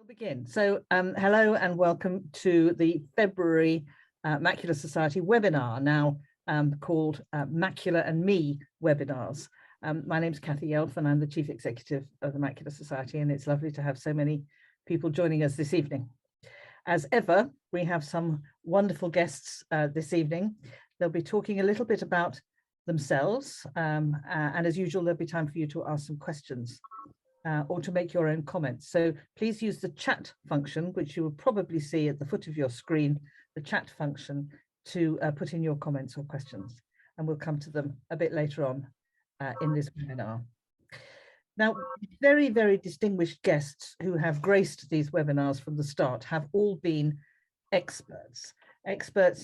We'll begin. So hello and welcome to the February Macular Society webinar, now called Macular and Me webinars. My name's Kathy Elf and I'm the Chief Executive of the Macular Society, and it's lovely to have so many people joining us this evening. As ever, we have some wonderful guests this evening. They'll be talking a little bit about themselves, and as usual, there'll be time for you to ask some questions. Or to make your own comments. So please use the chat function, which you will probably see at the foot of your screen, the chat function, to put in your comments or questions. And we'll come to them a bit later on in this webinar. Now, very, very distinguished guests who have graced these webinars from the start have all been experts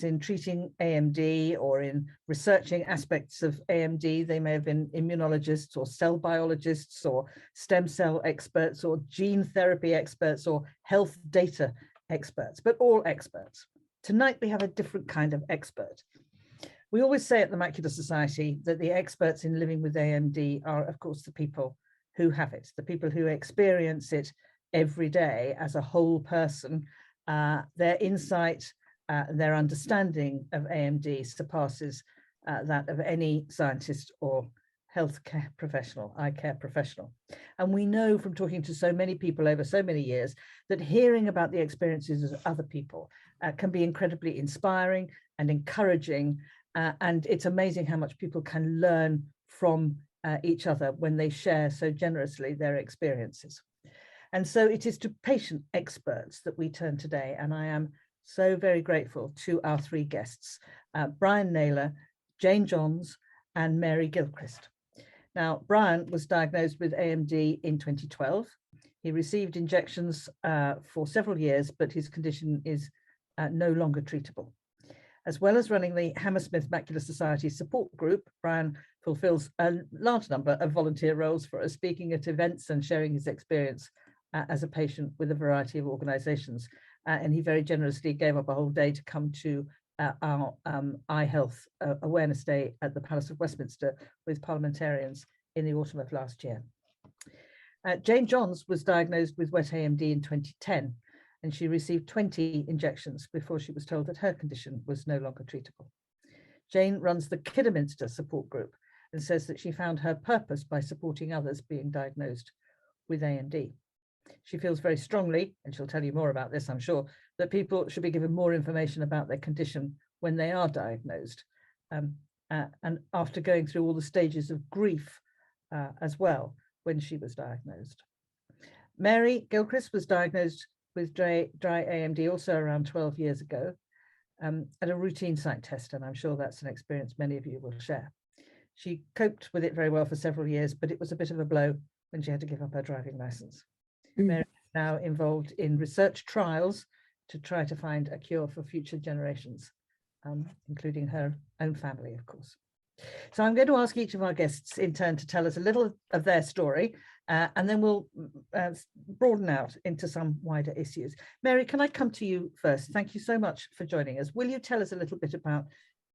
in treating AMD or in researching aspects of AMD. They may have been immunologists or cell biologists or stem cell experts or gene therapy experts or health data experts, but all experts. Tonight, we have a different kind of expert. We always say at the Macular Society that the experts in living with AMD are, of course, the people who have it, the people who experience it every day as a whole person. Their insight, their understanding of AMD surpasses that of any scientist or healthcare professional, eye care professional. And we know from talking to so many people over so many years that hearing about the experiences of other people can be incredibly inspiring and encouraging. And it's amazing how much people can learn from each other when they share so generously their experiences. And so it is to patient experts that we turn today, and I am so very grateful to our three guests, Brian Naylor, Jane Johns, and Mary Gilchrist. Now, Brian was diagnosed with AMD in 2012. He received injections for several years, but his condition is no longer treatable. As well as running the Hammersmith Macular Society support group, Brian fulfills a large number of volunteer roles for us, speaking at events and sharing his experience as a patient with a variety of organisations. And he very generously gave up a whole day to come to our Eye Health Awareness Day at the Palace of Westminster with parliamentarians in the autumn of last year. Jane Johns was diagnosed with wet AMD in 2010, and she received 20 injections before she was told that her condition was no longer treatable. Jane runs the Kidderminster support group and says that she found her purpose by supporting others being diagnosed with AMD. She feels very strongly, and she'll tell you more about this, I'm sure, that people should be given more information about their condition when they are diagnosed, and after going through all the stages of grief as well when she was diagnosed. Mary Gilchrist was diagnosed with dry AMD also around 12 years ago at a routine sight test, and I'm sure that's an experience many of you will share. She coped with it very well for several years, but it was a bit of a blow when she had to give up her driving license. Mary is now involved in research trials to try to find a cure for future generations, including her own family, of course. So I'm going to ask each of our guests in turn to tell us a little of their story, and then we'll broaden out into some wider issues. Mary, can I come to you first? Thank you so much for joining us. Will you tell us a little bit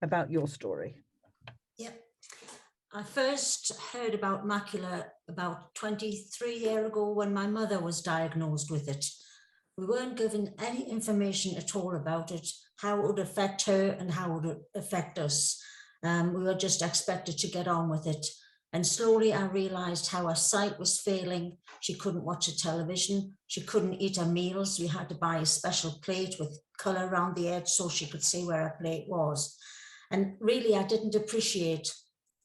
about your story? Yep. I first heard about macula about 23 years ago when my mother was diagnosed with it. We weren't given any information at all about it, how it would affect her and how it would affect us. We were just expected to get on with it. And slowly I realized how her sight was failing. She couldn't watch a television. She couldn't eat her meals. We had to buy a special plate with color around the edge so she could see where her plate was. And really, I didn't appreciate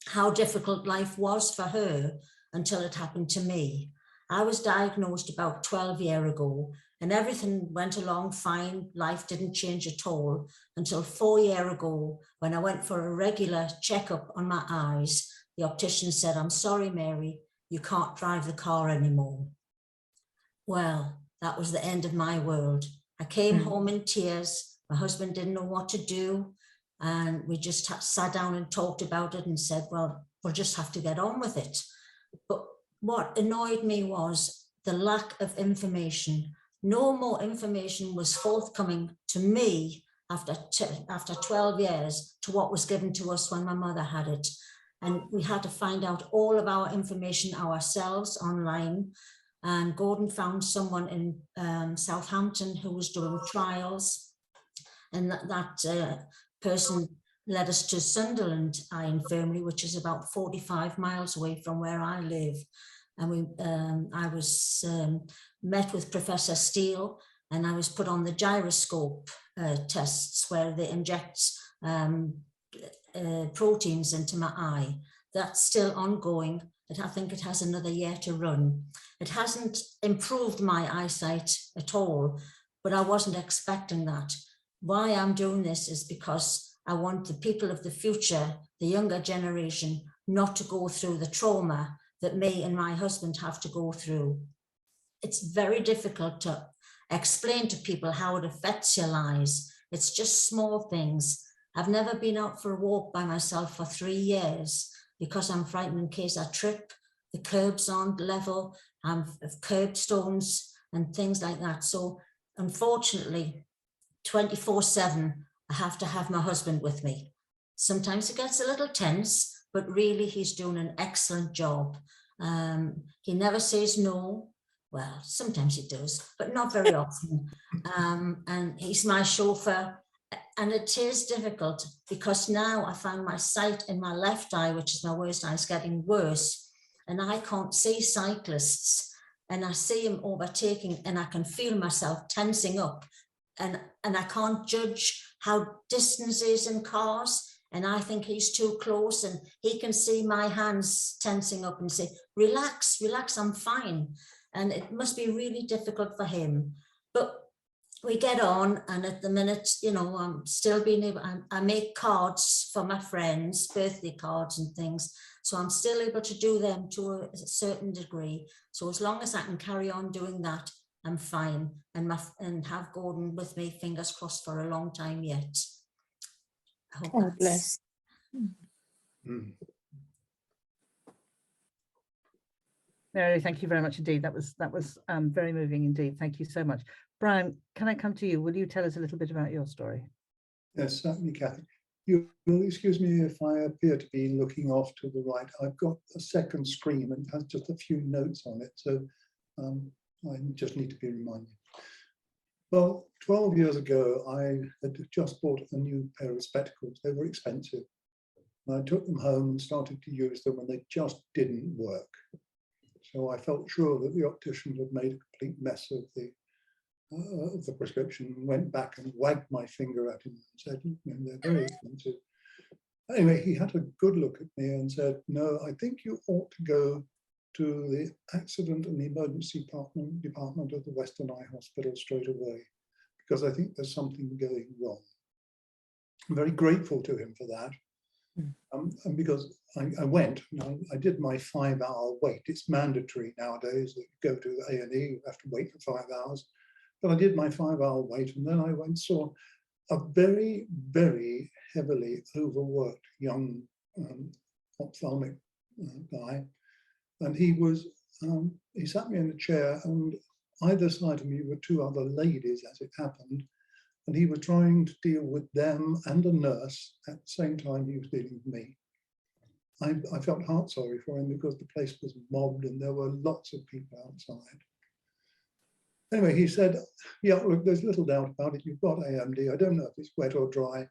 how difficult life was for her until it happened to me. I was diagnosed about 12 years ago and everything went along fine. Life didn't change at all until 4 years ago when I went for a regular checkup on my eyes. The optician said, "I'm sorry, Mary, you can't drive the car anymore." Well, that was the end of my world. I came home in tears. My husband didn't know what to do. And we just sat down and talked about it and said, well, we'll just have to get on with it. But what annoyed me was the lack of information. No more information was forthcoming to me after 12 years to what was given to us when my mother had it. And we had to find out all of our information ourselves online. and Gordon found someone in Southampton who was doing trials, and that person led us to Sunderland Eye Infirmary, which is about 45 miles away from where I live. And I was met with Professor Steele, and I was put on the gyroscope tests where they inject proteins into my eye. That's still ongoing. I think it has another year to run. It hasn't improved my eyesight at all, but I wasn't expecting that. Why I'm doing this is because I want the people of the future, the younger generation, not to go through the trauma that me and my husband have to go through. It's very difficult to explain to people how it affects your lives. It's just small things. I've never been out for a walk by myself for 3 years because I'm frightened in case I trip. The curbs aren't level, I'm curbstones and things like that. So unfortunately, 24/7, I have to have my husband with me. Sometimes it gets a little tense, but really he's doing an excellent job. He never says no. Well, sometimes he does, but not very often. And he's my chauffeur. And it is difficult because now I find my sight in my left eye, which is my worst eye, is getting worse. And I can't see cyclists. And I see him overtaking, and I can feel myself tensing up. And I can't judge how distance is in cars. And I think he's too close, and he can see my hands tensing up and say, relax, relax, I'm fine. And it must be really difficult for him. But we get on, and at the minute, you know, I'm still being able, I make cards for my friends, birthday cards and things. So I'm still able to do them to a certain degree. So as long as I can carry on doing that, I'm fine, and have Gordon with me, fingers crossed, for a long time yet. I hope Oh, bless. Mary, thank you very much indeed. That was very moving indeed. Thank you so much. Brian, can I come to you? Will you tell us a little bit about your story? Yes, certainly, Kathy. You will excuse me if I appear to be looking off to the right. I've got a second screen and it has just a few notes on it, so I just need to be reminded. Well, 12 years ago, I had just bought a new pair of spectacles. They were expensive. And I took them home and started to use them, and they just didn't work. So I felt sure that the optician had made a complete mess of the prescription, and went back and wagged my finger at him and said, you know, they're very expensive. Anyway, he had a good look at me and said, no, I think you ought to go to the accident and emergency department of the Western Eye Hospital straight away, because I think there's something going wrong. I'm very grateful to him for that. And because I went, and I did my 5-hour wait. It's mandatory nowadays that you go to the A&E, you have to wait for 5 hours. But I did my 5-hour wait, and then I went and saw a very, very heavily overworked young ophthalmic guy. And he sat me in a chair, and either side of me were 2 other ladies, as it happened. And he was trying to deal with them and a nurse at the same time he was dealing with me. I felt heart sorry for him because the place was mobbed and there were lots of people outside. Anyway, he said, yeah, look, there's little doubt about it. You've got AMD. I don't know if it's wet or dry.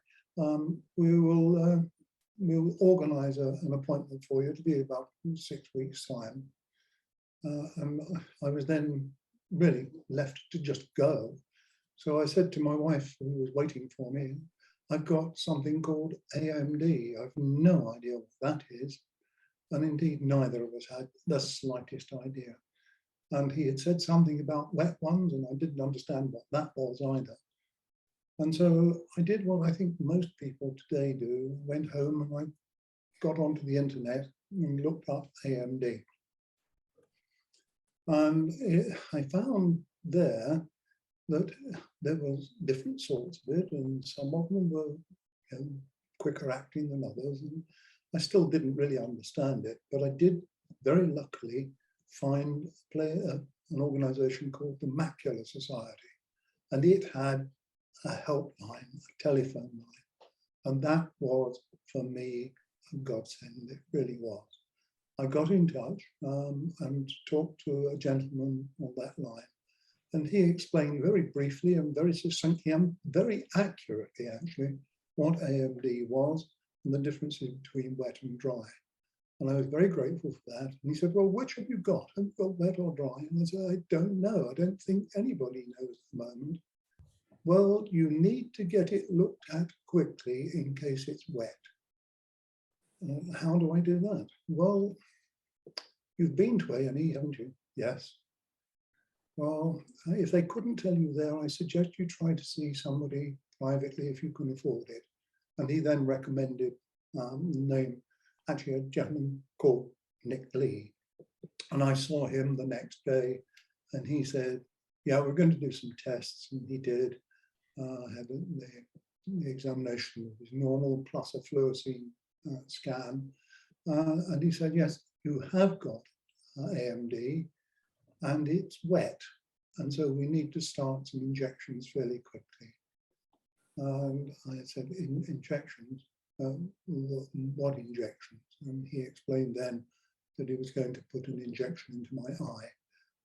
We'll organize an appointment for you. It'll be about 6 weeks' time. And I was then really left to just go. So I said to my wife, who was waiting for me, I've got something called AMD. I've no idea what that is. And indeed, neither of us had the slightest idea. And he had said something about wet ones, and I didn't understand what that was either. And so I did what I think most people today do, went home and I got onto the internet and looked up AMD. And I found there that there was different sorts of it, and some of them were quicker acting than others. And I still didn't really understand it, but I did very luckily find an organization called the Macular Society, and it had a helpline, a telephone line, and that was for me a godsend. It really was. I got in touch and talked to a gentleman on that line. And he explained very briefly and very succinctly and very accurately, actually, what AMD was and the differences between wet and dry. And I was very grateful for that. And he said, well, which have you got? Have you got wet or dry? And I said, I don't know. I don't think anybody knows at the moment. Well, you need to get it looked at quickly in case it's wet. How do I do that? Well, you've been to A&E, haven't you? Yes. Well, if they couldn't tell you there, I suggest you try to see somebody privately if you can afford it. And he then recommended the name, actually a gentleman called Nick Lee. And I saw him the next day and he said, yeah, we're going to do some tests. And he did. Had the examination was normal plus a fluorescein scan. And he said, yes, you have got AMD and it's wet. And so we need to start some injections fairly quickly. And I said, injections? What injections? And he explained then that he was going to put an injection into my eye,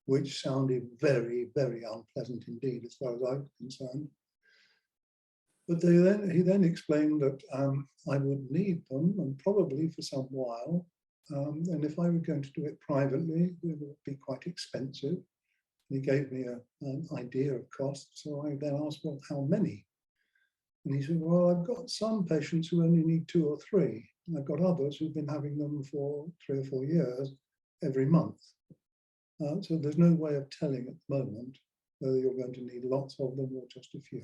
which sounded very, very unpleasant indeed, as far as I was concerned. But he then explained that I would need them, and probably for some while. And if I were going to do it privately, it would be quite expensive. He gave me an idea of cost. So I then asked, well, how many? And he said, well, I've got some patients who only need 2 or 3. And I've got others who've been having them for 3 or 4 years every month. So there's no way of telling at the moment whether you're going to need lots of them or just a few.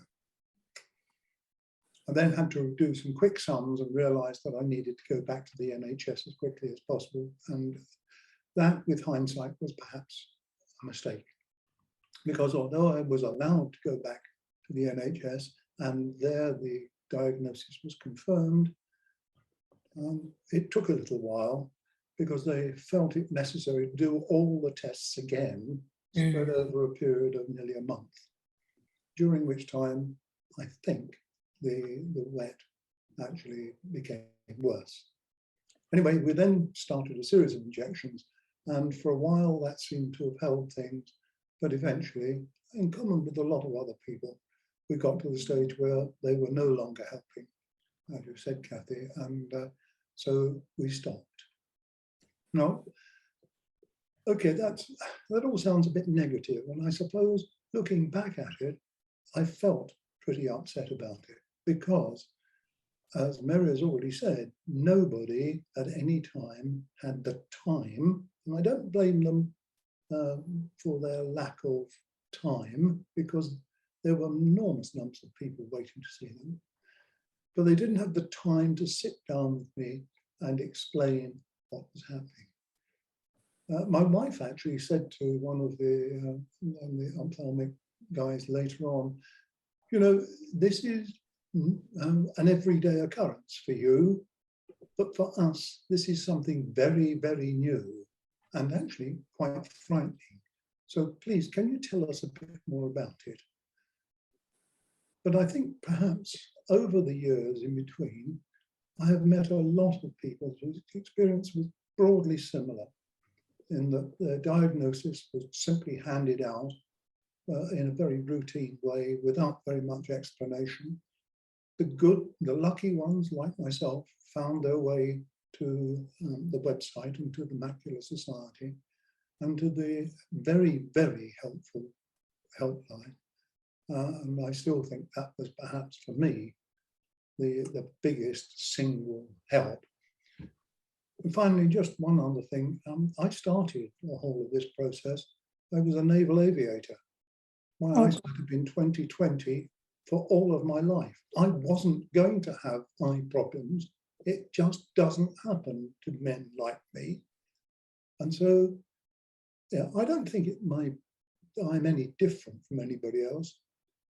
I then had to do some quick sums and realized that I needed to go back to the NHS as quickly as possible. And that, with hindsight, was perhaps a mistake. Because although I was allowed to go back to the NHS and there the diagnosis was confirmed, it took a little while because they felt it necessary to do all the tests again, spread over a period of nearly a month, during which time I think the wet actually became worse. Anyway, we then started a series of injections, and for a while that seemed to have held things, but eventually, in common with a lot of other people, we got to the stage where they were no longer helping, as you said, Kathy, and so we stopped. Now, okay, that all sounds a bit negative, and I suppose looking back at it, I felt pretty upset about it because, as Mary has already said, nobody at any time had the time, and I don't blame them for their lack of time because there were enormous numbers of people waiting to see them, but they didn't have the time to sit down with me and explain what was happening. My wife actually said to one of the ophthalmic guys later on, you know, this is an everyday occurrence for you, but for us, this is something very, very new and actually quite frightening. So please, can you tell us a bit more about it? But I think perhaps over the years in between, I have met a lot of people whose experience was broadly similar in that their diagnosis was simply handed out in a very routine way without very much explanation. The lucky ones like myself found their way to the website and to the Macular Society and to the very, very helpful helpline. And I still think that was perhaps for me the biggest single help. And finally, just one other thing. I started the whole of this process. I was a naval aviator. My eyesight had been 20/20 for all of my life. I wasn't going to have eye problems. It just doesn't happen to men like me. And so, yeah, I don't think I'm any different from anybody else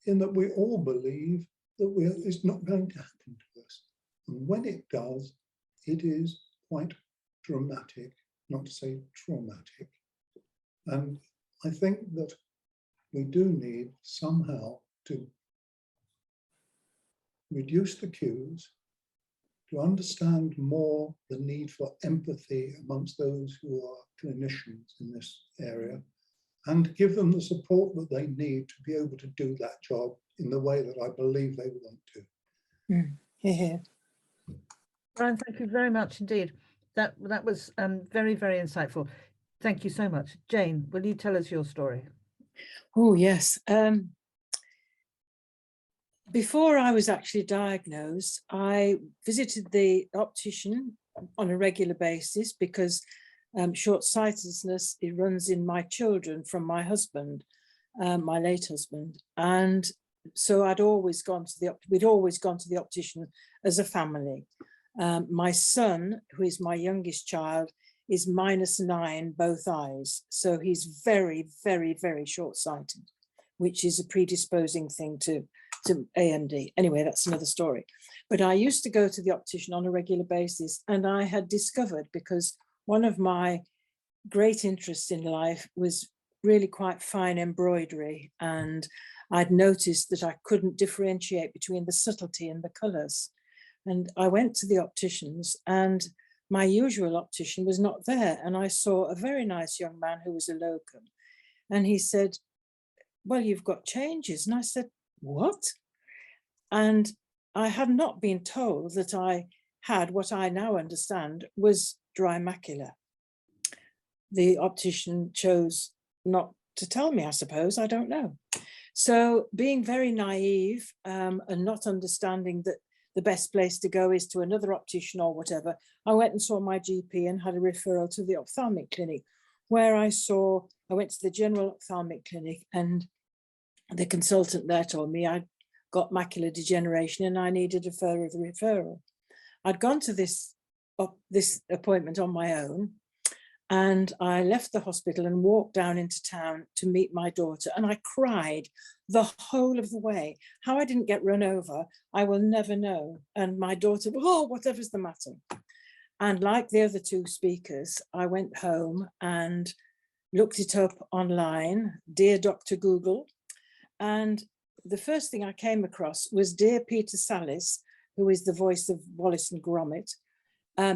in that we all believe that it's not going to happen to us. And when it does, it is quite dramatic, not to say traumatic. And I think that we do need somehow to reduce the queues, to understand more the need for empathy amongst those who are clinicians in this area, and give them the support that they need to be able to do that job in the way that I believe they want to. Yeah. Brian, thank you very much indeed. That was very, very insightful. Thank you so much. Jane, will you tell us your story? Oh, yes. Before I was actually diagnosed, I visited the optician on a regular basis because short-sightedness, it runs in my children from my husband, my late husband. And so we'd always gone to the optician as a family. My son, who is my youngest child, is -9 both eyes. So he's very, very, very short-sighted, which is a predisposing thing to AMD. Anyway, that's another story. But I used to go to the optician on a regular basis, and I had discovered, because one of my great interests in life was really quite fine embroidery, and I'd noticed that I couldn't differentiate between the subtlety and the colours. And I went to the opticians, and my usual optician was not there. And I saw a very nice young man who was a locum, and he said, "Well, you've got changes." And I said, "What?" And I had not been told that I had what I now understand was dry macula. The optician chose not to tell me, I suppose, I don't know. So being very naive and not understanding that the best place to go is to another optician or whatever, I went and saw my GP and had a referral to the ophthalmic clinic, where I went to the general ophthalmic clinic, and the consultant there told me I'd got macular degeneration and I needed a further referral. I'd gone to this appointment on my own, and I left the hospital and walked down into town to meet my daughter, and I cried the whole of the way. How I didn't get run over, I will never know. And my daughter, "Oh, whatever's the matter?" And like the other two speakers, I went home and looked it up online, Dear Dr. Google. And the first thing I came across was Dear Peter Sallis, who is the voice of Wallace and Gromit,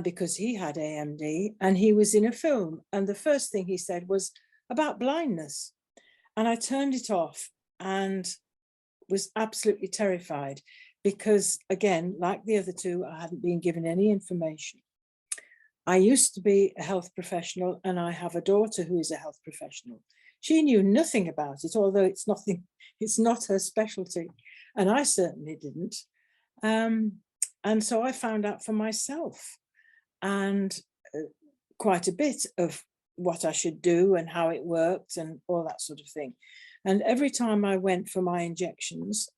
because he had AMD and he was in a film. And the first thing he said was about blindness. And I turned it off and was absolutely terrified because, again, like the other two, I hadn't been given any information. I used to be a health professional, and I have a daughter who is a health professional. She knew nothing about it, although it's not her specialty, and I certainly didn't. And so I found out for myself, and quite a bit of what I should do and how it worked and all that sort of thing. And every time I went for my injections,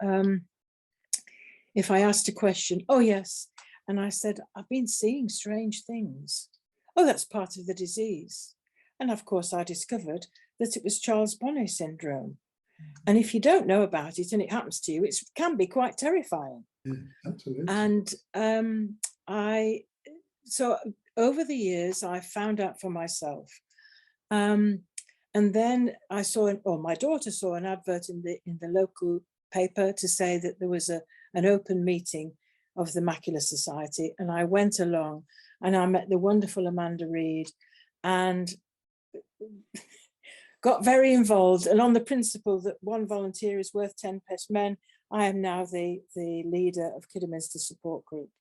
if I asked a question, "Oh yes," and I said, "I've been seeing strange things." "Oh, that's part of the disease." And of course, I discovered that it was Charles Bonnet syndrome. And if you don't know about it and it happens to you, it can be quite terrifying. Yeah, absolutely. And so over the years, I found out for myself. And then I saw, or my daughter saw an advert in the local paper to say that there was an open meeting of the Macular Society. And I went along and I met the wonderful Amanda Reed and got very involved. And on the principle that one volunteer is worth 10 pest men, I am now the leader of Kidderminster Support Group.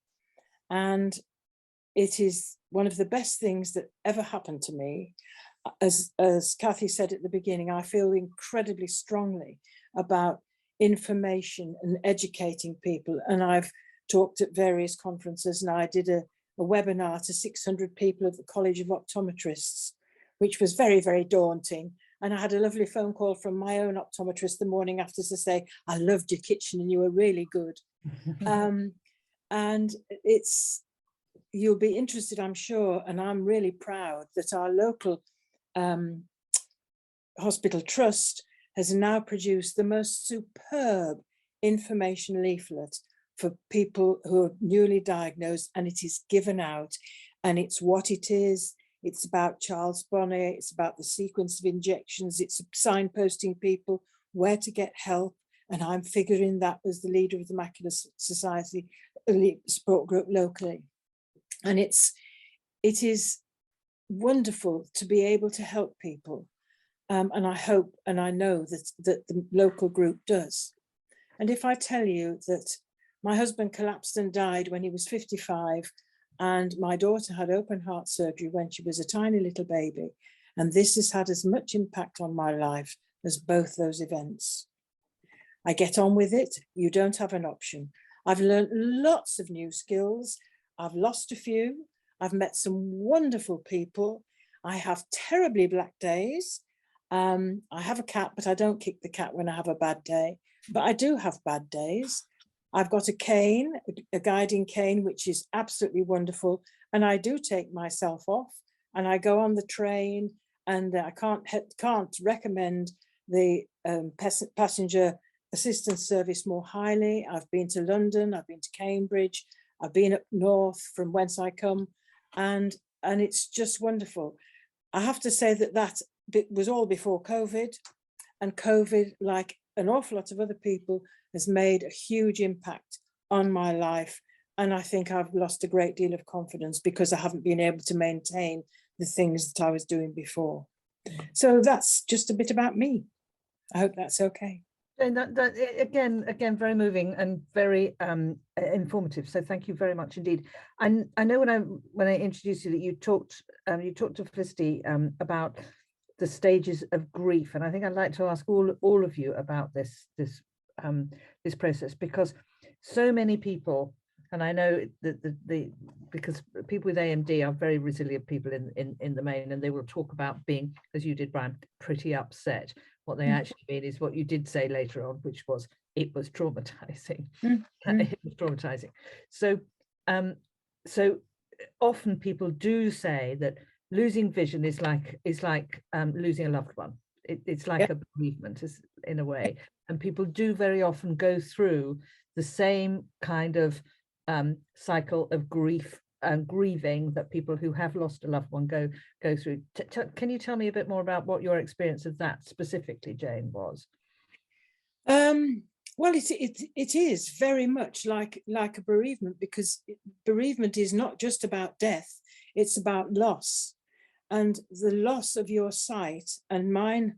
And it is one of the best things that ever happened to me. As Kathy said at the beginning, I feel incredibly strongly about information and educating people. And I've talked at various conferences, and I did a webinar to 600 people at the College of Optometrists, which was very, very daunting. And I had a lovely phone call from my own optometrist the morning after to say, "I loved your kitchen and you were really good." And you'll be interested, I'm sure, and I'm really proud that our local hospital trust has now produced the most superb information leaflet for people who are newly diagnosed, and it is given out, and it's what it is. It's about Charles Bonnet, it's about the sequence of injections, it's signposting people where to get help And I'm figuring that as the leader of the Macular Society elite support group locally. And it is wonderful to be able to help people. And I hope and I know that the local group does. And if I tell you that my husband collapsed and died when he was 55, and my daughter had open heart surgery when she was a tiny little baby, and this has had as much impact on my life as both those events. I get on with it. You don't have an option. I've learned lots of new skills. I've lost a few. I've met some wonderful people. I have terribly black days. I have a cat, but I don't kick the cat when I have a bad day. But I do have bad days. I've got a cane, a guiding cane, which is absolutely wonderful. And I do take myself off and I go on the train, and I can't recommend the passenger assistance service more highly. I've been to London, I've been to Cambridge, I've been up north from whence I come, and it's just wonderful. I have to say that was all before COVID, and COVID, like an awful lot of other people, has made a huge impact on my life. And I think I've lost a great deal of confidence because I haven't been able to maintain the things that I was doing before. So that's just a bit about me. I hope that's okay. And that again, very moving and very informative. So thank you very much indeed. And I know when I introduced you that you talked to Felicity about the stages of grief, and I think I'd like to ask all of you about this process, because so many people, and I know that because people with AMD are very resilient people in the main, and they will talk about being, as you did, Brian, pretty upset. What they actually mean is what you did say later on, which was it was traumatizing. It was traumatizing. So often people do say that losing vision is like losing a loved one. It's like a bereavement in a way, and people do very often go through the same kind of cycle of grief and grieving that people who have lost a loved one go through. Can you tell me a bit more about what your experience of that specifically, Jane, was? Well, it is very much like a bereavement, because bereavement is not just about death, it's about loss. And the loss of your sight, and mine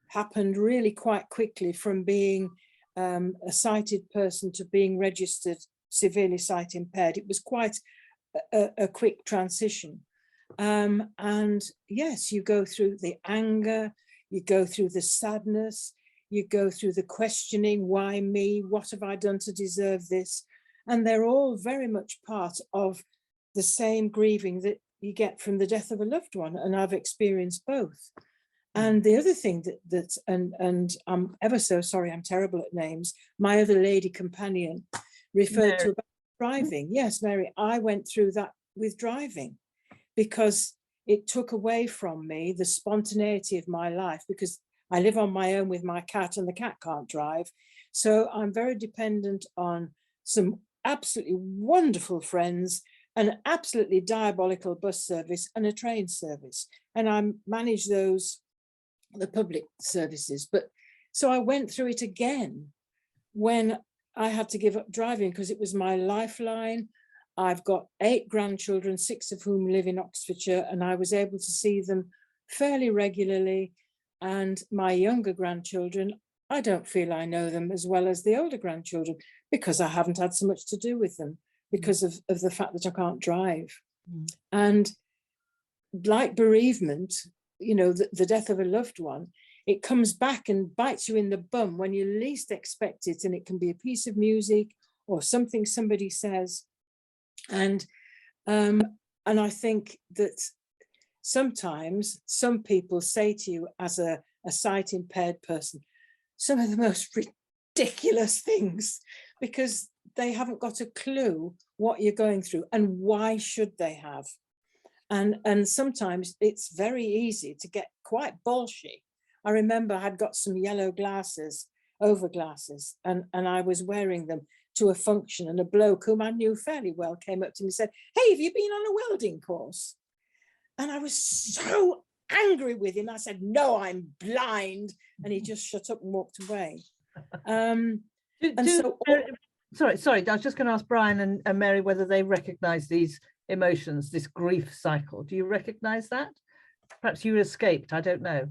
happened really quite quickly from being a sighted person to being registered severely sight impaired. It was quite a quick transition. And yes, you go through the anger, you go through the sadness, you go through the questioning, why me? What have I done to deserve this? And they're all very much part of the same grieving that you get from the death of a loved one. And I've experienced both. And the other thing and I'm ever so sorry, I'm terrible at names. My other lady companion referred to about driving. Yes, Mary, I went through that with driving because it took away from me the spontaneity of my life, because I live on my own with my cat and the cat can't drive. So I'm very dependent on some absolutely wonderful friends, an absolutely diabolical bus service and a train service. And I manage the public services. But so I went through it again when I had to give up driving, because it was my lifeline. I've got 8 grandchildren, 6 of whom live in Oxfordshire, and I was able to see them fairly regularly. And my younger grandchildren, I don't feel I know them as well as the older grandchildren, because I haven't had so much to do with them because of the fact that I can't drive. And like bereavement, you know, the death of a loved one, it comes back and bites you in the bum when you least expect it. And it can be a piece of music or something somebody says. And I think that sometimes some people say to you as a sight impaired person, some of the most ridiculous things, because they haven't got a clue what you're going through, and why should they have? And sometimes it's very easy to get quite bolshy. I remember I had got some yellow glasses, over glasses, and I was wearing them to a function, and a bloke whom I knew fairly well came up to me and said, "Hey, have you been on a welding course?" And I was so angry with him. I said, "No, I'm blind." And he just shut up and walked away. Sorry, I was just going to ask Brian and Mary whether they recognise these emotions, this grief cycle. Do you recognise that? Perhaps you escaped, I don't know.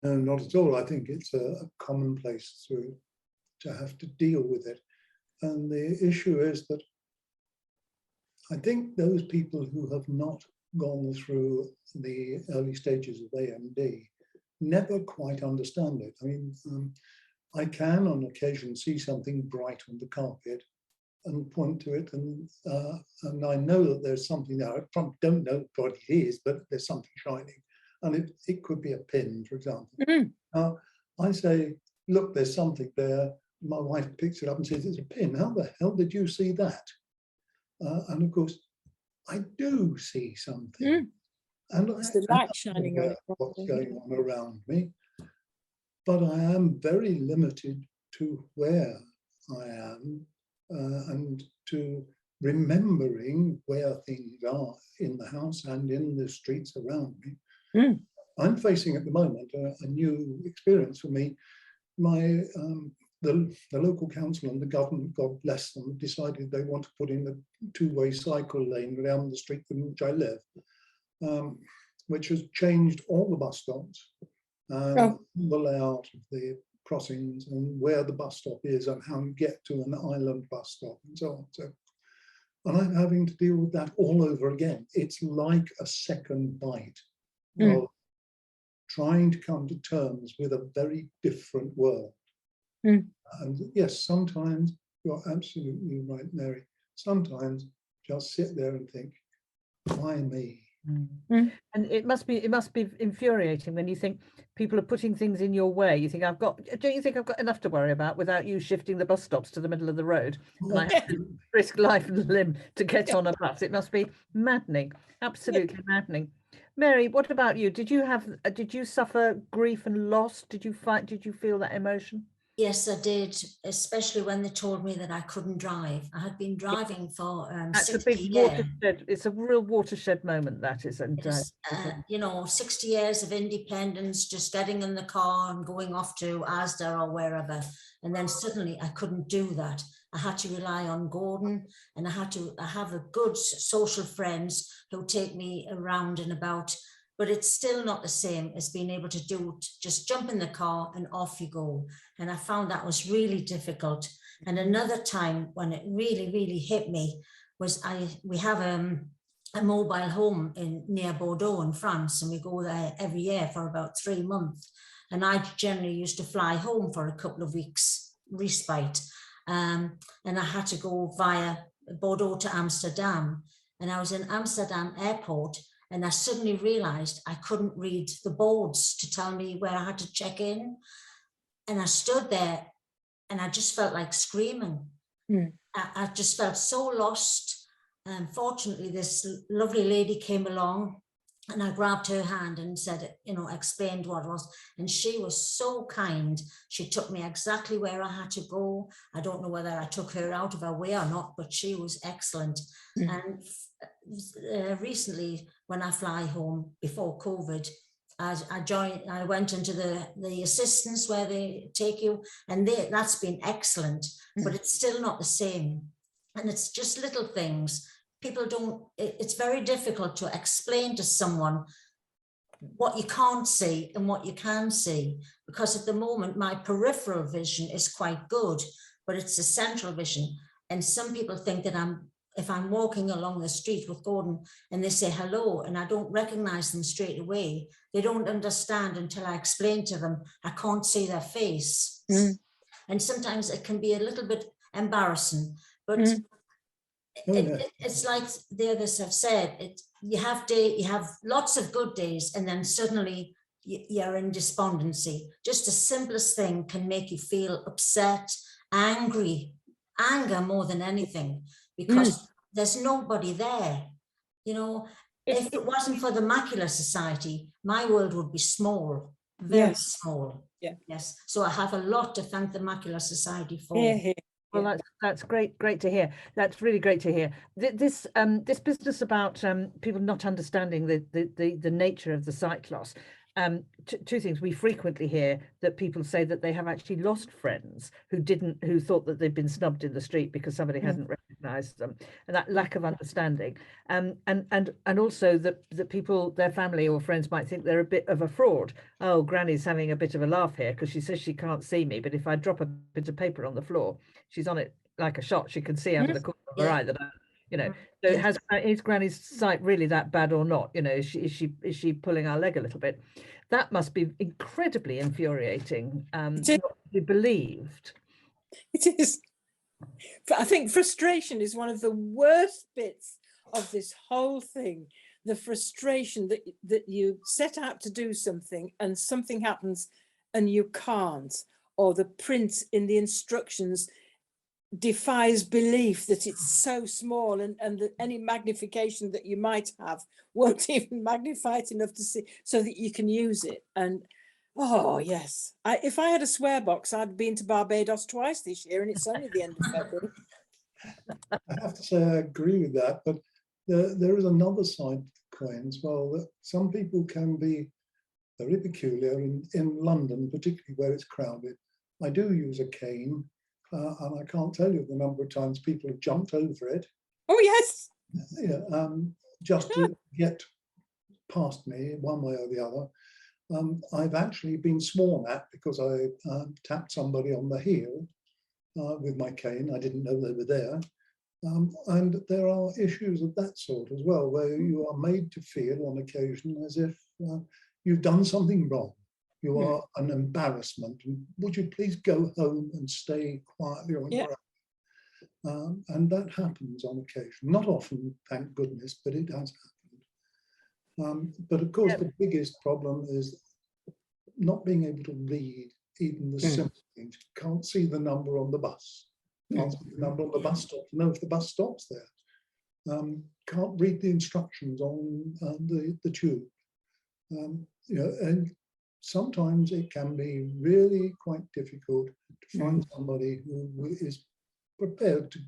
No, not at all. I think it's a commonplace to have to deal with it. And the issue is that I think those people who have not gone through the early stages of AMD never quite understand it. I mean, I can on occasion see something bright on the carpet and point to it, and I know that there's something there. I don't know what it is, but there's something shining, and it could be a pin, for example. I say, look, there's something there. My wife picks it up and says, it's a pin. How the hell did you see that? And of course, I do see something. And it's the light shining on it. What's going on around me, but I am very limited to where I am and to remembering where things are in the house and in the streets around me. I'm facing at the moment a new experience for me. The local council and the government, God bless them, decided they want to put in a two-way cycle lane around the street in which I live, which has changed all the bus stops, the layout of the crossings and where the bus stop is and how you get to an island bus stop and so on. So, and I'm having to deal with that all over again. It's like a second bite of trying to come to terms with a very different world. And yes, sometimes you're absolutely right, Mary. Sometimes just sit there and think, why me? And it must be infuriating when you think people are putting things in your way. You think don't you think I've got enough to worry about without you shifting the bus stops to the middle of the road? And I have to risk life and limb to get on a bus. It must be maddening, absolutely maddening. Mary, what about you? Did you suffer grief and loss? Did you feel that emotion? Yes, I did, especially when they told me that I couldn't drive. I had been driving for That's 60 a big years. watershed. It's a real watershed moment, that is. And you know, 60 years of independence, just getting in the car and going off to Asda or wherever. And then suddenly I couldn't do that. I had to rely on Gordon, and I have a good social friends who take me around and about. But it's still not the same as being able to just jump in the car and off you go. And I found that was really difficult. And another time when it really, really hit me was we have a mobile home near Bordeaux in France, and we go there every year for about 3 months. And I generally used to fly home for a couple of weeks respite. And I had to go via Bordeaux to Amsterdam. And I was in Amsterdam airport, and I suddenly realized I couldn't read the boards to tell me where I had to check in. And I stood there and I just felt like screaming. I just felt so lost. And fortunately, this lovely lady came along, and I grabbed her hand and said, explained what it was. And she was so kind. She took me exactly where I had to go. I don't know whether I took her out of her way or not, but she was excellent. And recently, when I fly home before COVID, I went into the assistance where they take you, and that's been excellent, but it's still not the same. And it's just little things. It's very difficult to explain to someone what you can't see and what you can see, because at the moment my peripheral vision is quite good, but it's the central vision. And some people think that if I'm walking along the street with Gordon and they say hello and I don't recognize them straight away, they don't understand until I explain to them I can't see their face. And sometimes it can be a little bit embarrassing, but it's like the others have said, you have lots of good days, and then suddenly you're in despondency. Just the simplest thing can make you feel upset, anger more than anything, because there's nobody there. If it wasn't for the Macular Society, my world would be small, very small. Yes. So I have a lot to thank the Macular Society for. Well, that's great to hear. That's really great to hear. This business about people not understanding the nature of the sight loss. two things. We frequently hear that people say that they have actually lost friends who thought that they'd been snubbed in the street because somebody hadn't recognized them, and that lack of understanding. And also that people, their family or friends might think they're a bit of a fraud. Oh, Granny's having a bit of a laugh here because she says she can't see me, but if I drop a bit of paper on the floor, she's on it like a shot. She can see out of the corner of her eye that so is Granny's sight really that bad or not? Is she pulling our leg a little bit? That must be incredibly infuriating, not to be believed. It is. I think frustration is one of the worst bits of this whole thing. The frustration that you set out to do something and something happens and you can't, or the print in the instructions defies belief that it's so small, and that any magnification that you might have won't even magnify it enough to see so that you can use it. And oh yes, if I had a swear box, I'd been to Barbados twice this year, and it's only the end of February. I have to say I agree with that, but there is another side to the coin as well, that some people can be very peculiar in London, particularly where it's crowded. I do use a cane. And I can't tell you the number of times people have jumped over it. Oh yes. Yeah, just to get past me one way or the other. I've actually been sworn at because I tapped somebody on the heel with my cane. I didn't know they were there. And there are issues of that sort as well, where you are made to feel on occasion as if you've done something wrong. You are an embarrassment. Would you please go home and stay quietly on your own? And that happens on occasion. Not often, thank goodness, but it has happened. But of course, the biggest problem is not being able to read even the simple things. Can't see the number on the bus. Can't see the number on the bus stop to know if the bus stops there. Can't read the instructions on the tube. And sometimes it can be really quite difficult to find somebody who is prepared to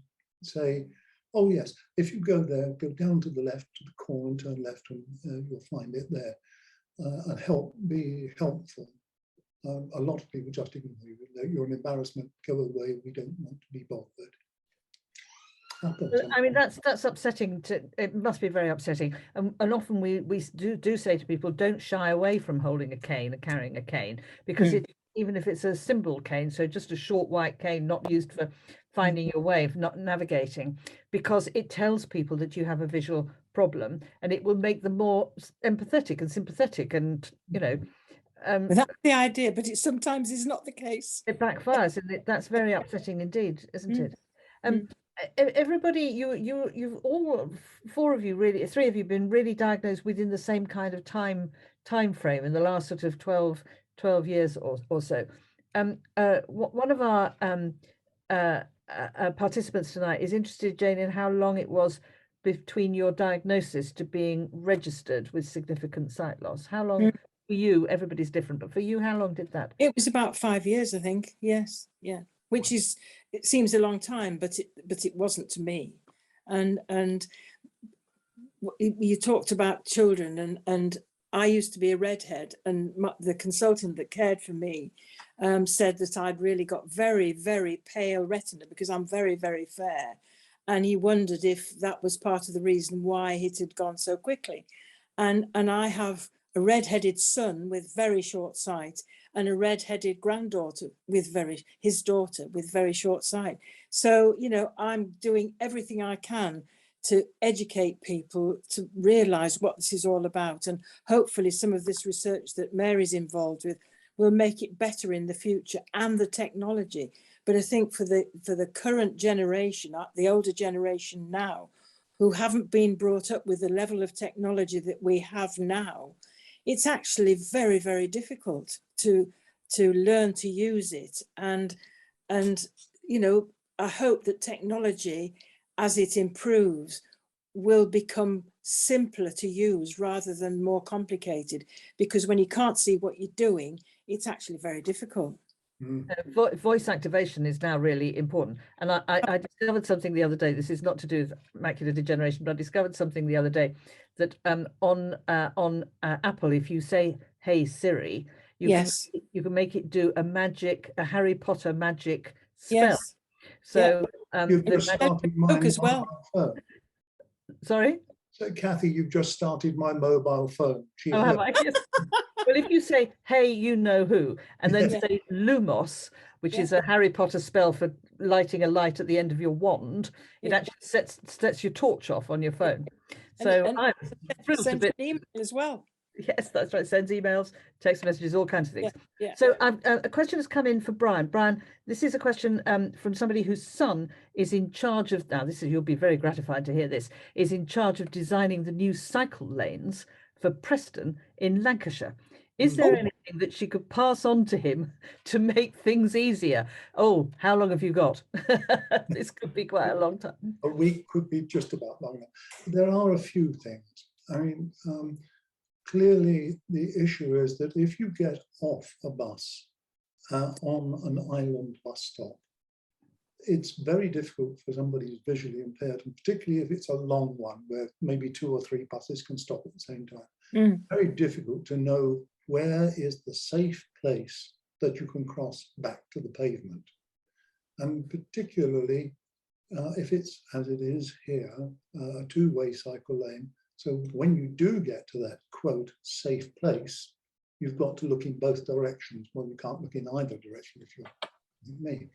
say, oh yes, if you go there, go down to the left to the corner and turn left, and you'll find it there, and be helpful. A lot of people just ignore you. You're an embarrassment, go away, we don't want to be bothered. I mean, that's upsetting. It must be very upsetting, and often we do say to people, don't shy away from holding a cane and carrying a cane, because even if it's a symbol cane, so just a short white cane not used for finding your way, not navigating, because it tells people that you have a visual problem, and it will make them more empathetic and sympathetic, and that's the idea, but it sometimes is not the case. It backfires, and that's very upsetting indeed, isn't it? Everybody, you've all three of you been really diagnosed within the same kind of time frame in the last sort of 12 years or so. One of our participants tonight is interested, Jane, in how long it was between your diagnosis to being registered with significant sight loss. How long for you? Everybody's different, but for you, how long did that? It was about 5 years, I think. Yes, yeah. Which is, it seems a long time, but it wasn't to me. And you talked about children, and I used to be a redhead, and the consultant that cared for me said that I'd really got very, very pale retina because I'm very, very fair. And he wondered if that was part of the reason why it had gone so quickly. And I have a red-headed son with very short sight, and a red-headed granddaughter his daughter with very short sight. So, I'm doing everything I can to educate people to realize what this is all about. And hopefully some of this research that Mary's involved with will make it better in the future, and the technology. But I think for the current generation, the older generation now, who haven't been brought up with the level of technology that we have now, it's actually very, very difficult to learn to use it. And I hope that technology, as it improves, will become simpler to use rather than more complicated, because when you can't see what you're doing, it's actually very difficult. Voice activation is now really important. And I discovered something the other day. This is not to do with macular degeneration, but I discovered something the other day that on Apple, if you say, "Hey Siri," you can make it do a Harry Potter magic spell. Yes. So you've just started my as well. phone. Sorry? So Kathy, you've just started my mobile phone. Oh, have I? Yes. Well, if you say, "Hey, you know who," and then say Lumos, which is a Harry Potter spell for lighting a light at the end of your wand, it actually sets your torch off on your phone. So I'm thrilled to bits. Email as well. Yes, that's right. Sends emails, text messages, all kinds of things. Yeah. So a question has come in for Brian. Brian, this is a question from somebody whose son is in charge of, now this is, you'll be very gratified to hear this, is in charge of designing the new cycle lanes for Preston in Lancashire. Is there anything that she could pass on to him to make things easier? Oh, how long have you got? This could be quite a long time. A week could be just about long enough. There are a few things. I mean, clearly the issue is that if you get off a bus on an island bus stop, it's very difficult for somebody who's visually impaired, and particularly if it's a long one where maybe 2 or 3 buses can stop at the same time. Very difficult to know where is the safe place that you can cross back to the pavement. And particularly if it's, as it is here, a 2-way cycle lane. So when you do get to that, quote, safe place, you've got to look in both directions. Well, you can't look in either direction if you're me.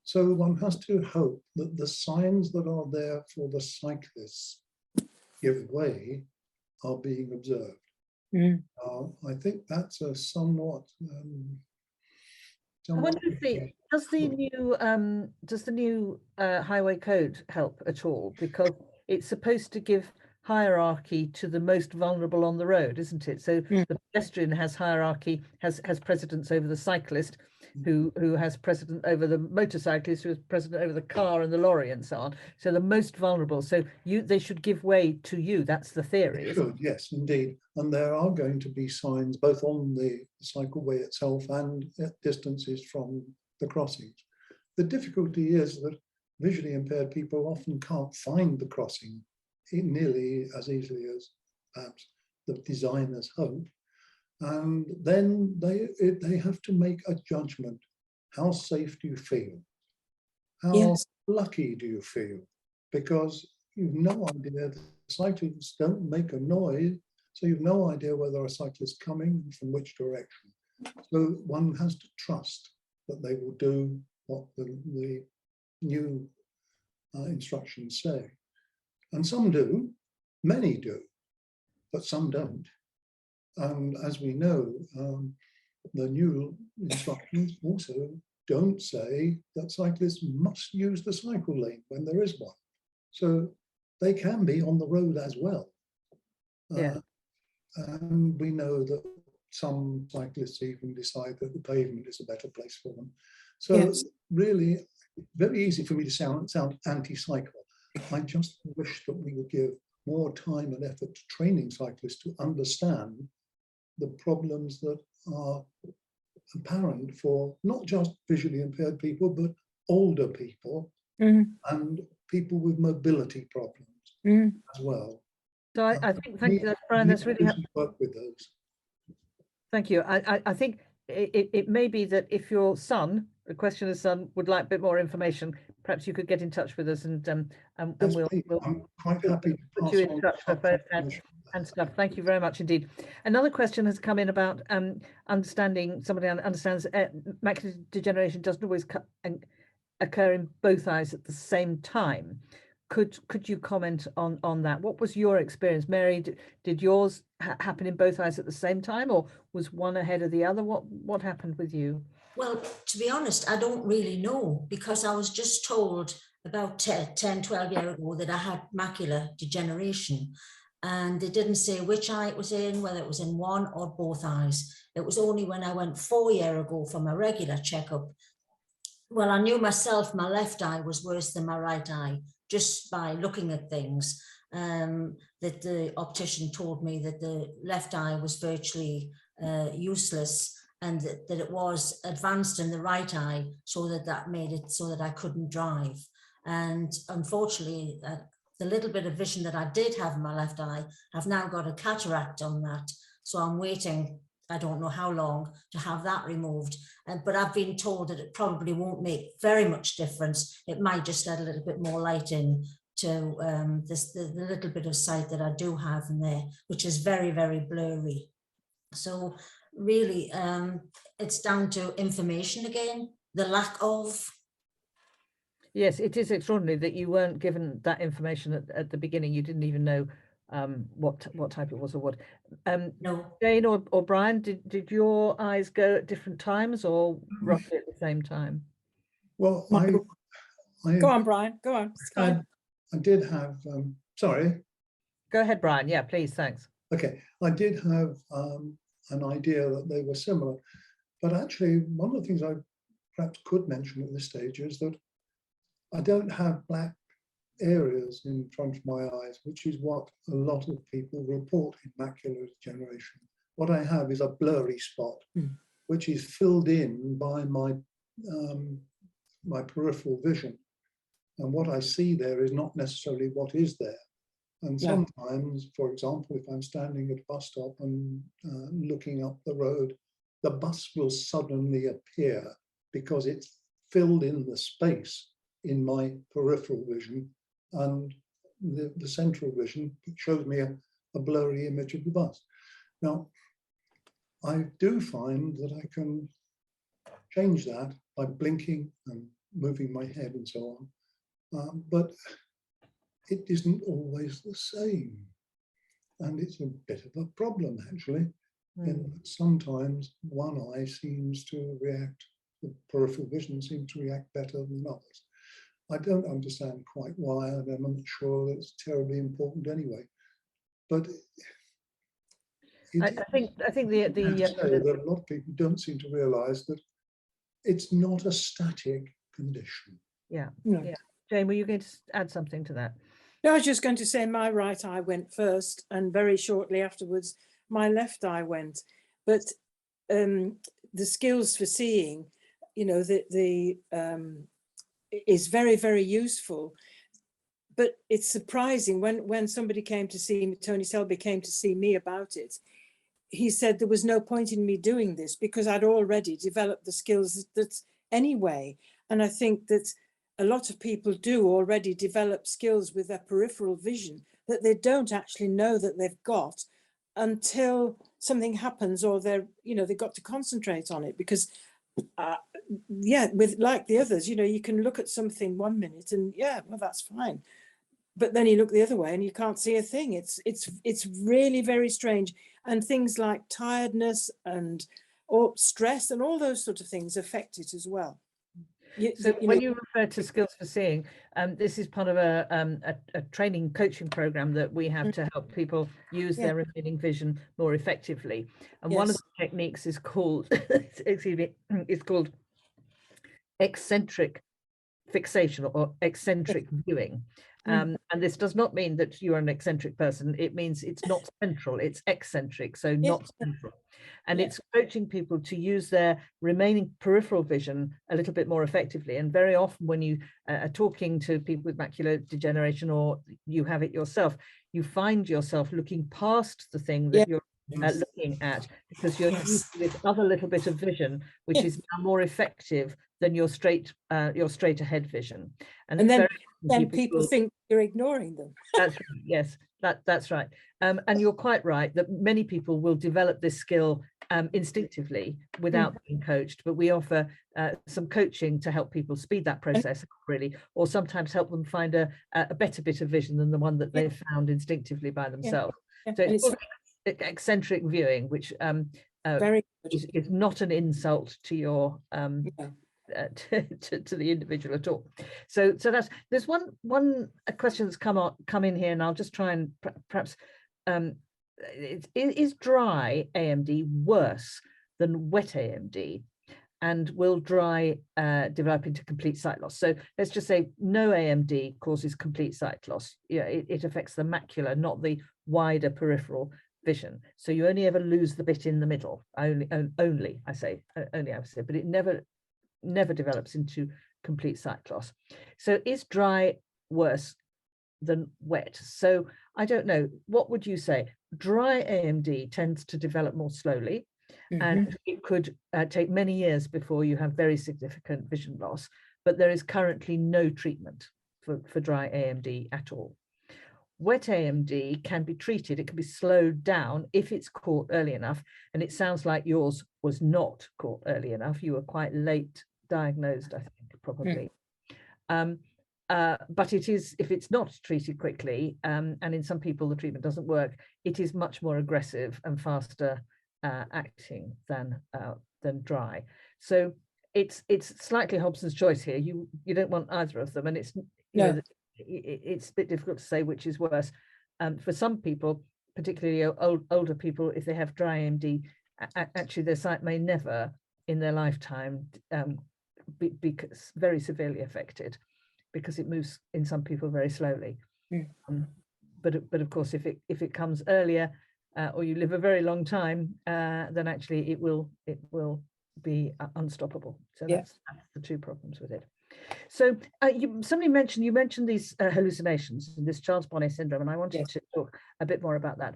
So one has to hope that the signs that are there for the cyclists give way are being observed. I think that's a somewhat. I wonder if does the new highway code help at all? Because it's supposed to give hierarchy to the most vulnerable on the road, isn't it? So the pedestrian has hierarchy, has precedence over the cyclist, who has precedent over the motorcyclist, who has precedent over the car and the lorry and so on. So the most vulnerable. So they should give way to you. That's the theory. Yes, indeed. And there are going to be signs both on the cycleway itself and at distances from the crossings. The difficulty is that visually impaired people often can't find the crossing nearly as easily as perhaps the designers hope. And then they have to make a judgment. How safe do you feel? How lucky do you feel? Because you've no idea, the cyclists don't make a noise, so you've no idea whether a cyclist is coming and from which direction. So one has to trust that they will do what the new instructions say. And some do, many do, but some don't. And as we know, the new instructions also don't say that cyclists must use the cycle lane when there is one. So they can be on the road as well. And we know that some cyclists even decide that the pavement is a better place for them. So really, very easy for me to sound anti-cycle. I just wish that we would give more time and effort to training cyclists to understand the problems that are apparent for not just visually impaired people, but older people and people with mobility problems as well. So I think, thank you, Brian, that's really helpful. Work with those. Thank you. I think it may be that if your son, the questioner's son, would like a bit more information, perhaps you could get in touch with us and we'll I'm quite happy to put you in touch for both and stuff. Thank you very much indeed. Another question has come in about understanding, somebody understands macular degeneration doesn't always occur in both eyes at the same time. Could you comment on that? What was your experience, Mary? Did yours happen in both eyes at the same time, or was one ahead of the other? What happened with you? Well, to be honest, I don't really know, because I was just told about 10, 12 years ago that I had macular degeneration, and they didn't say which eye it was in, whether it was in one or both eyes. It was only when I went 4 years ago for my regular checkup. Well, I knew myself my left eye was worse than my right eye, just by looking at things, that the optician told me that the left eye was virtually useless, and that it was advanced in the right eye, so that made it so that I couldn't drive. And unfortunately, the little bit of vision that I did have in my left eye, I've now got a cataract on that. So I'm waiting, I don't know how long, to have that removed. But I've been told that it probably won't make very much difference. It might just let a little bit more light in to the little bit of sight that I do have in there, which is very, very blurry. So really, it's down to information again, the lack of. Yes, it is extraordinary that you weren't given that information at the beginning. You didn't even know what type it was or what. No. Jane or Brian, did your eyes go at different times or roughly at the same time? Well, Go on, Brian, go on. I did have, sorry. Go ahead, Brian. Yeah, please, thanks. Okay, I did have an idea that they were similar, but actually one of the things I perhaps could mention at this stage is that I don't have black areas in front of my eyes, which is what a lot of people report in macular degeneration. What I have is a blurry spot, which is filled in by my my peripheral vision. And what I see there is not necessarily what is there. And sometimes, for example, if I'm standing at a bus stop and looking up the road, the bus will suddenly appear because it's filled in the space in my peripheral vision, and the central vision shows me a blurry image of the bus. Now, I do find that I can change that by blinking and moving my head and so on, but it isn't always the same. And it's a bit of a problem, actually. And sometimes one eye seems to react, the peripheral vision seems to react better than others. I don't understand quite why, and I'm not sure it's terribly important anyway. But I think that a lot of people don't seem to realise that it's not a static condition. Yeah. Jane, were you going to add something to that? No, I was just going to say my right eye went first, and very shortly afterwards, my left eye went. But the skills for seeing, you know, is very, very useful. But it's surprising when somebody came to see me, Tony Selby came to see me about it. He said there was no point in me doing this because I'd already developed the skills that anyway. And I think that a lot of people do already develop skills with their peripheral vision that they don't actually know that they've got until something happens, or they've got to concentrate on it. Because with like the others, you can look at something 1 minute and well, that's fine, but then you look the other way and you can't see a thing. It's really very strange. And things like tiredness or stress and all those sort of things affect it as well. When you refer to skills for seeing, this is part of a training coaching program that we have to help people use their remaining vision more effectively. And one of the techniques is called, excuse me, is called eccentric fixation or eccentric viewing. And this does not mean that you are an eccentric person. It means it's not central, it's eccentric, so not central. And it's coaching people to use their remaining peripheral vision a little bit more effectively. And very often when you are talking to people with macular degeneration, or you have it yourself, you find yourself looking past the thing that you're looking at, because you're used to this other little bit of vision, which is now more effective than your straight ahead vision. And then people think you're ignoring them. That's right. Yes, that's right. And you're quite right that many people will develop this skill instinctively without being coached, but we offer some coaching to help people speed that process really, or sometimes help them find a better bit of vision than the one that they've found instructively by themselves. So it's eccentric viewing, which is not an insult to your to the individual at all. So there's one question that's come in here, and I'll just try and perhaps is dry AMD worse than wet AMD, and will dry develop into complete sight loss? So let's just say no AMD causes complete sight loss. It affects the macula, not the wider peripheral vision. So you only ever lose the bit in the middle, only I say, but it never develops into complete sight loss. So is dry worse than wet? So I don't know, what would you say? Dry AMD tends to develop more slowly, and it could take many years before you have very significant vision loss, but there is currently no treatment for dry AMD at all. Wet AMD can be treated, it can be slowed down if it's caught early enough, and it sounds like yours was not caught early enough. You were quite late diagnosed, I think, probably. But it is, if it's not treated quickly, and in some people the treatment doesn't work, it is much more aggressive and faster acting than dry. So it's slightly Hobson's choice here. You don't want either of them, and it's it's a bit difficult to say which is worse. For some people, particularly older people, if they have dry AMD, actually their sight may never in their lifetime be very severely affected, because it moves in some people very slowly. But of course, if it comes earlier, or you live a very long time, then actually it will be unstoppable. So that's the two problems with it. So somebody mentioned these hallucinations, this Charles Bonnet syndrome, and I wanted to talk a bit more about that,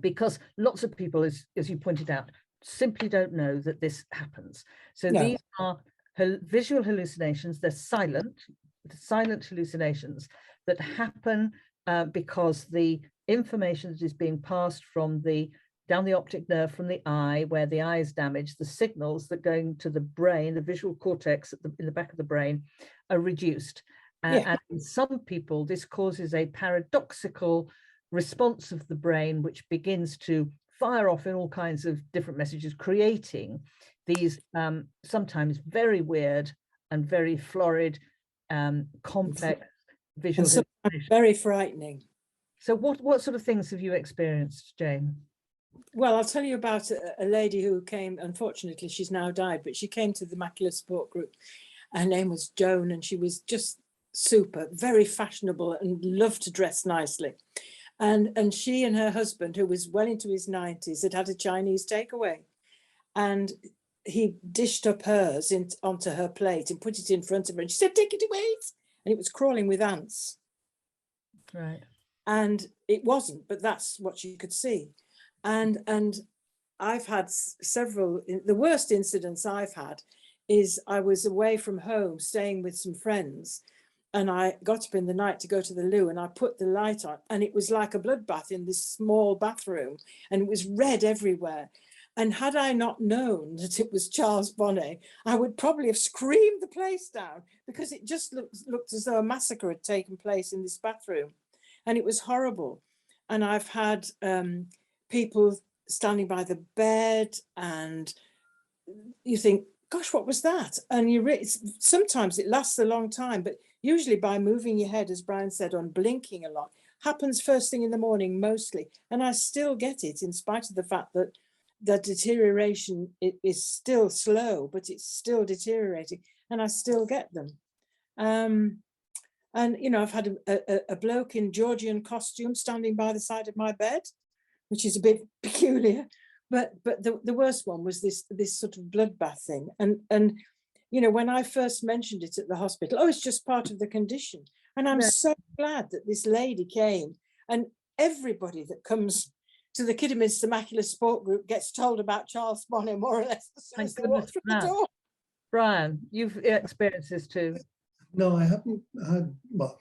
because lots of people, as you pointed out, simply don't know that this happens. So these are visual hallucinations. They're silent hallucinations that happen because the information that is being passed from down the optic nerve from the eye, where the eye is damaged, the signals that going to the brain, the visual cortex in the back of the brain, are reduced. And in some people, this causes a paradoxical response of the brain, which begins to fire off in all kinds of different messages, creating these sometimes very weird and very florid, complex visual hallucinations. Very frightening. So what sort of things have you experienced, Jane? Well, I'll tell you about a lady who came, unfortunately, she's now died, but she came to the Macular Support Group. Her name was Joan, and she was just super, very fashionable and loved to dress nicely. And she and her husband, who was well into his 90s, had a Chinese takeaway. And he dished up hers onto her plate and put it in front of her. And she said, "Take it away." And it was crawling with ants. Right. And it wasn't, but that's what she could see. And I've had several, the worst incidents I've had is I was away from home staying with some friends, and I got up in the night to go to the loo, and I put the light on, and it was like a bloodbath in this small bathroom, and it was red everywhere. And had I not known that it was Charles Bonnet, I would probably have screamed the place down, because it just looked as though a massacre had taken place in this bathroom. And it was horrible. And I've had people standing by the bed, and you think, gosh, what was that? And sometimes it lasts a long time, but usually by moving your head, as Brian said, on blinking a lot, happens first thing in the morning mostly. And I still get it, in spite of the fact that the deterioration is still slow, but it's still deteriorating, and I still get them. And, you know, I've had a bloke in Georgian costume standing by the side of my bed, which is a bit peculiar. But the worst one was this sort of bloodbath thing. And you know, when I first mentioned it at the hospital, oh, it's just part of the condition. And I'm so glad that this lady came, and everybody that comes to the Kidderminster Macular Support Group gets told about Charles Bonnet, more or less, as soon as they walk through the door. Brian, you've experienced this too. No, I haven't had, well,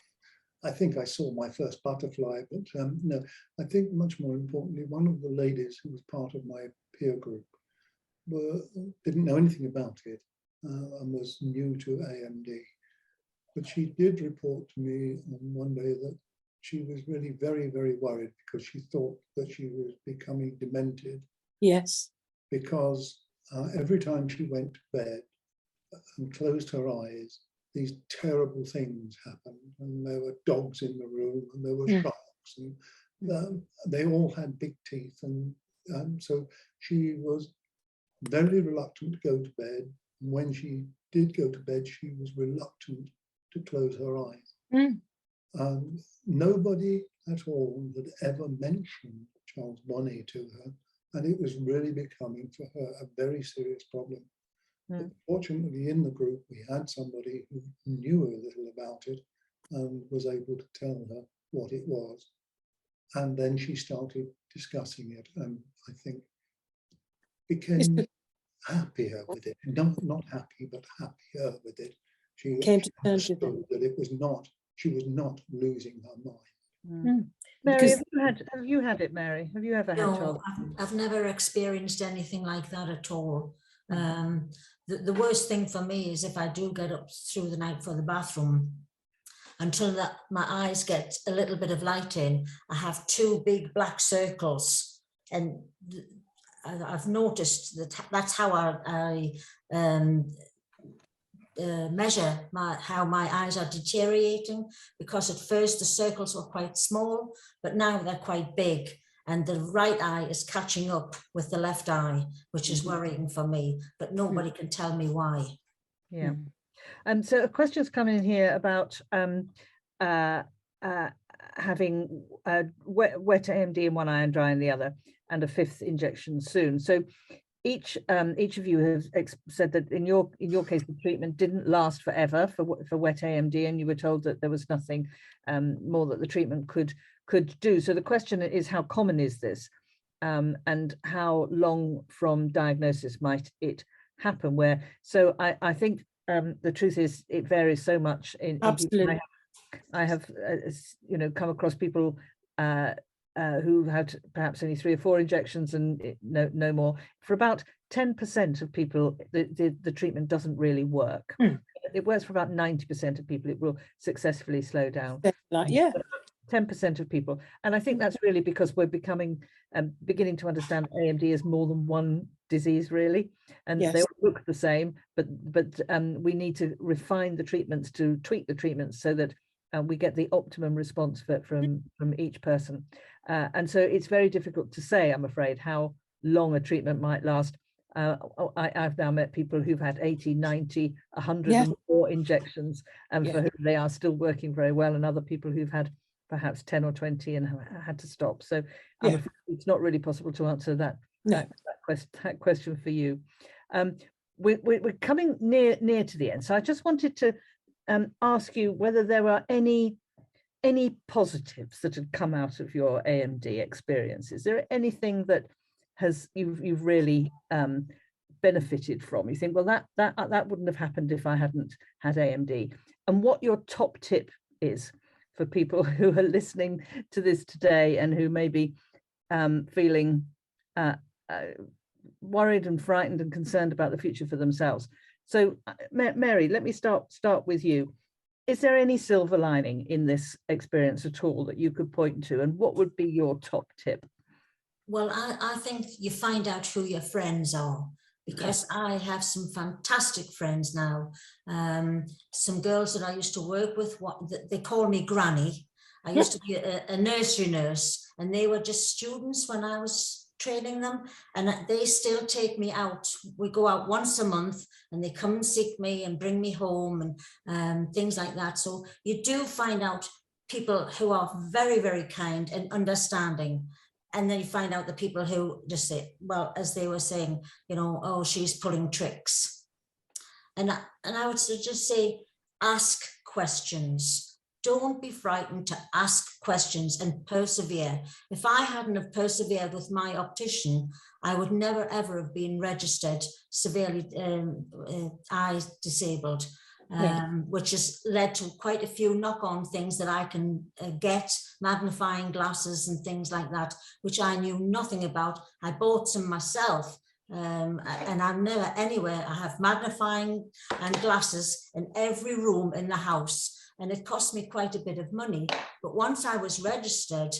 I think I saw my first butterfly, but no, I think much more importantly, one of the ladies who was part of my peer group didn't know anything about it and was new to AMD. But she did report to me on one day that she was really very, very worried, because she thought that she was becoming demented. Yes. Because every time she went to bed and closed her eyes, these terrible things happened, and there were dogs in the room, and there were sharks, and they all had big teeth, and so she was very reluctant to go to bed. And when she did go to bed, she was reluctant to close her eyes. Nobody at all had ever mentioned Charles Bonnet to her, and it was really becoming for her a very serious problem. But fortunately, in the group, we had somebody who knew a little about it and was able to tell her what it was. And then she started discussing it, and I think became happier with it. Not happy, but happier with it. She understood that it was not, she was not losing her mind. Mary, have you had it, Mary? Have you ever had Charles? No, I've never experienced anything like that at all. The worst thing for me is if I do get up through the night for the bathroom, until that my eyes get a little bit of light in, I have two big black circles, and I've noticed that that's how I measure how my eyes are deteriorating, because at first the circles were quite small, but now they're quite big, and the right eye is catching up with the left eye, which is worrying for me, but nobody can tell me why. Yeah. So a question's come in here about having wet AMD in one eye and dry in the other, and a fifth injection soon. So each of you has said that in your case the treatment didn't last forever for wet AMD, and you were told that there was nothing more that the treatment could do. So the question is, how common is this, and how long from diagnosis might it happen? So I think the truth is it varies so much in Absolutely. I have come across people who had perhaps only 3 or 4 injections and no more. For about 10% of people, the treatment doesn't really work. It works for about 90% of people. It will successfully slow down. Yeah. 10% of people, and I think that's really because we're beginning to understand AMD as more than one disease, really, and they all look the same, but we need to refine the treatments, to tweak the treatments so that we get the optimum response from each person, and so it's very difficult to say, I'm afraid, how long a treatment might last. I've now met people who've had 80, 90, 104 injections, and for whom they are still working very well, and other people who've had perhaps 10 or 20 and had to stop. So it's not really possible to answer that question for you. We're coming near to the end, so I just wanted to ask you whether there are any positives that had come out of your AMD experience. Is there anything that you've really benefited from? You think, well, that wouldn't have happened if I hadn't had AMD, and what your top tip is for people who are listening to this today and who may be feeling worried and frightened and concerned about the future for themselves. So Mary, let me start with you. Is there any silver lining in this experience at all that you could point to, and what would be your top tip? Well, I think you find out who your friends are, because I have some fantastic friends now. Some girls that I used to work with, they call me Granny. I used to be a nursery nurse, and they were just students when I was training them, and they still take me out. We go out once a month, and they come and seek me and bring me home and things like that. So you do find out people who are very, very kind and understanding. And then you find out the people who just say, well, as they were saying, oh, she's pulling tricks. And I would just say, ask questions. Don't be frightened to ask questions and persevere. If I hadn't have persevered with my optician, I would never, ever have been registered severely eye disabled. Which has led to quite a few knock-on things that I can get, magnifying glasses and things like that, which I knew nothing about. I bought some myself, and I'm never anywhere. I have magnifying and glasses in every room in the house, and it cost me quite a bit of money. But once I was registered,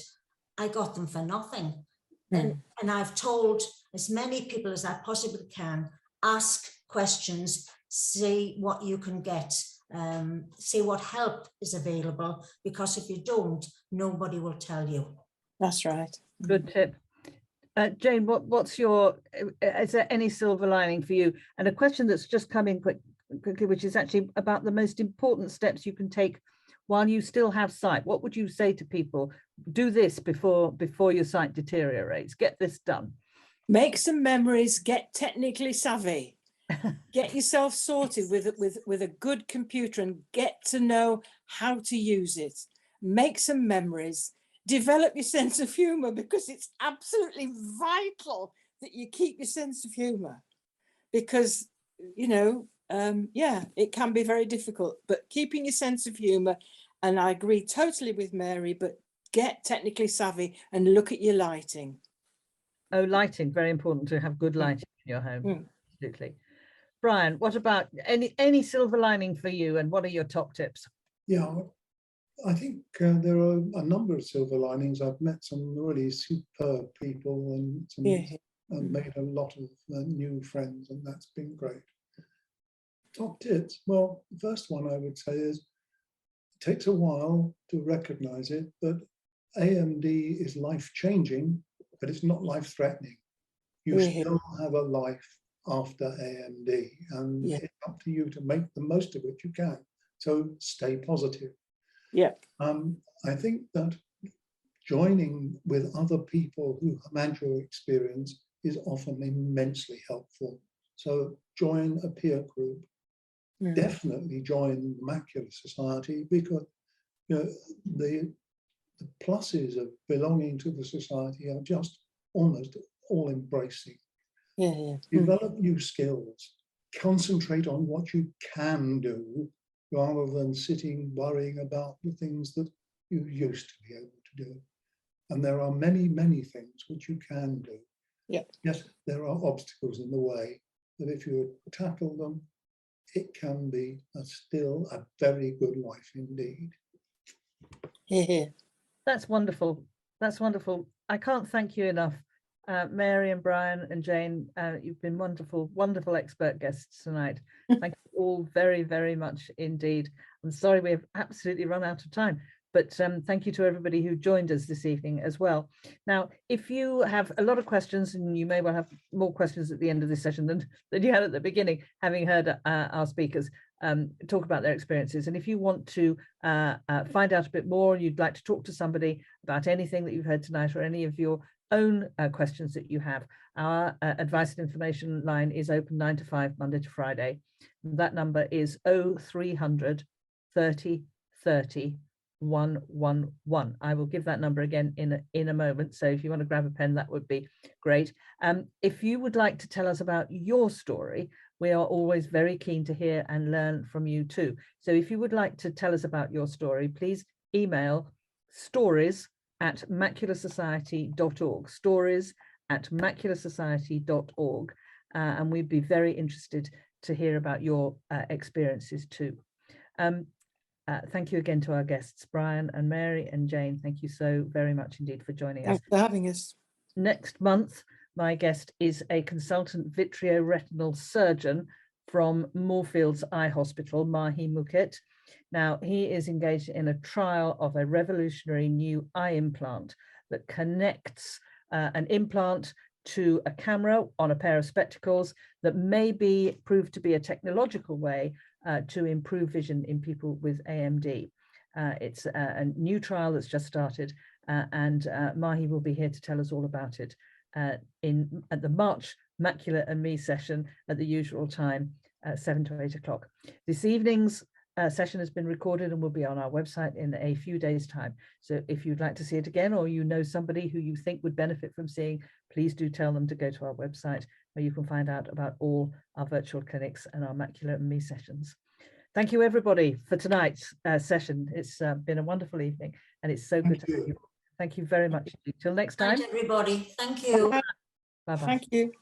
I got them for nothing. And I've told as many people as I possibly can, ask questions, see what you can get, see what help is available, because if you don't, nobody will tell you. That's right. Good tip. Jane, what's is there any silver lining for you? And a question that's just come in quickly, which is actually about the most important steps you can take while you still have sight? What would you say to people? Do this before your sight deteriorates. Get this done. Make some memories, get technically savvy. Get yourself sorted with a good computer and get to know how to use it. Make some memories. Develop your sense of humor, because it's absolutely vital that you keep your sense of humor, because, you know, yeah, it can be very difficult, but keeping your sense of humor, and I agree totally with Mary, but get technically savvy and look at your lighting. Oh, lighting, very important to have good lighting in your home. Absolutely. Brian, what about any silver lining for you, and what are your top tips? Yeah, I think there are a number of silver linings. I've met some really superb people and made a lot of new friends, and that's been great. Top tips. Well, the first one I would say is it takes a while to recognize it, but AMD is life-changing, but it's not life-threatening. You still have a life after AMD, and it's up to you to make the most of it you can. So stay positive. Yeah. I think that joining with other people who have had your experience is often immensely helpful. So join a peer group. Definitely join the Macular Society, because you know, the pluses of belonging to the society are just almost all embracing. Develop new skills. Concentrate on what you can do, rather than sitting worrying about the things that you used to be able to do. And there are many, many things which you can do. Yes, there are obstacles in the way, but if you tackle them, it can be still a very good life indeed. That's wonderful. That's wonderful. I can't thank you enough. Mary and Brian and Jane, you've been wonderful, wonderful expert guests tonight. Thank you all very, very much indeed. I'm sorry we've absolutely run out of time, but thank you to everybody who joined us this evening as well. Now, if you have a lot of questions, and you may well have more questions at the end of this session than you had at the beginning, having heard our speakers talk about their experiences. And if you want to find out a bit more, and you'd like to talk to somebody about anything that you've heard tonight, or any of your own questions that you have, our advice and information line is open 9 to 5, Monday to Friday. That number is 0300 30 30 111. I will give that number again in a moment. So if you want to grab a pen, that would be great. If you would like to tell us about your story, we are always very keen to hear and learn from you too. So if you would like to tell us about your story, please email stories@macularsociety.org, stories@macularsociety.org, and we'd be very interested to hear about your experiences too. Thank you again to our guests, Brian and Mary and Jane. Thank you so very much indeed for joining us. Thanks for having us. Next month, my guest is a consultant vitreoretinal surgeon from Moorfields Eye Hospital, Mahi Mukit. Now, he is engaged in a trial of a revolutionary new eye implant that connects an implant to a camera on a pair of spectacles that may be proved to be a technological way to improve vision in people with AMD. It's a new trial that's just started, and Mahi will be here to tell us all about it at the March Macular and Me session at the usual time, 7 to 8 o'clock. This evening's session has been recorded and will be on our website in a few days' time. So if you'd like to see it again, or you know somebody who you think would benefit from seeing, please do tell them to go to our website, where you can find out about all our virtual clinics and our Macular and Me sessions. Thank you, everybody, for tonight's session. It's been a wonderful evening, and it's so good to have you. Thank you very much. Till next time. Thanks, everybody. Thank you. Bye-bye. Thank you.